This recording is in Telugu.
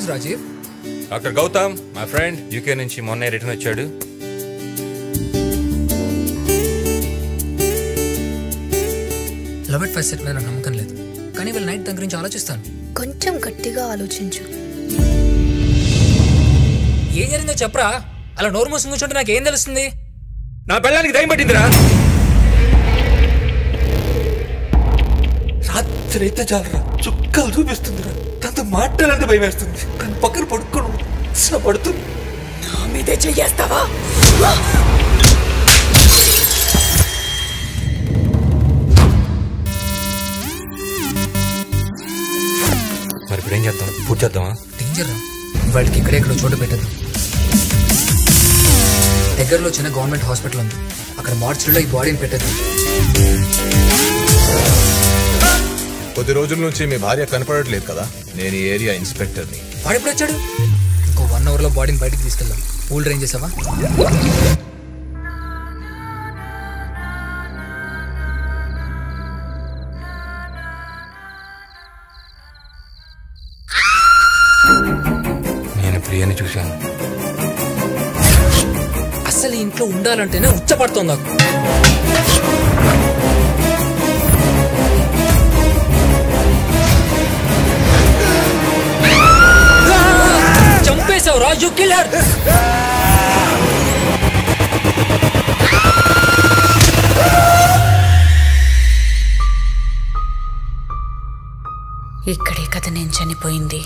ఈరోజు Rajeev? Doctor Gautam my friend UK నుంచి మొన్నే రిటర్న్ వచ్చాడు. లవ్ ఎట్ ఫస్ట్ సెట్ మీద నాకు నమ్మకం లేదు, కానీ వీళ్ళ నైట్ దగ్గర నుంచి ఆలోచిస్తాను. కొంచెం గట్టిగా ఆలోచించు. ఏం జరిగిందో చెప్పరా? అలా నోరు మూసుకుని కూర్చుంటే నాకు ఏం తెలుస్తుంది? నా పెళ్ళానికి దయ్యం పట్టిందిరా. రాత్రి అయితే చాలరా, చుక్కలు చూపిస్తుందిరా. తనతో మాట్లాడాలంటే భయం వేస్తుంది. తన పక్కన పడుకోను పడుతుంది. నా మీదే చెయ్యేస్తావా? మరి ఇప్పుడు ఏం చేద్దాం? పూర్తి చేద్దామా? డేంజర్ రా, వాడికి ఇక్కడెక్కడో చోటు పెట్టదు. దగ్గరలో చిన్న గవర్నమెంట్ హాస్పిటల్ ఉంది, అక్కడ మార్చిలో ఈ బాడీని పెట్టదు. కొద్ది రోజుల నుంచి మీ భార్య కనపడట్లేదు కదా. నేను ఈ ఏరియా ఇన్స్పెక్టర్ని. వాడు ఎప్పుడు వచ్చాడు? ఇంకో 1 hourలో బాడీని బయటికి తీసుకెళ్దాం. పూల్ డ్రైన్ చేసావా? నేను ప్రియని చూశాను. అసలు ఇంట్లో ఉండాలంటేనే ఉచ్చపడుతోంది నాకు. చంపేశావు రాజు, కిల్లర్. ఇక్కడే కదా నేను చనిపోయింది.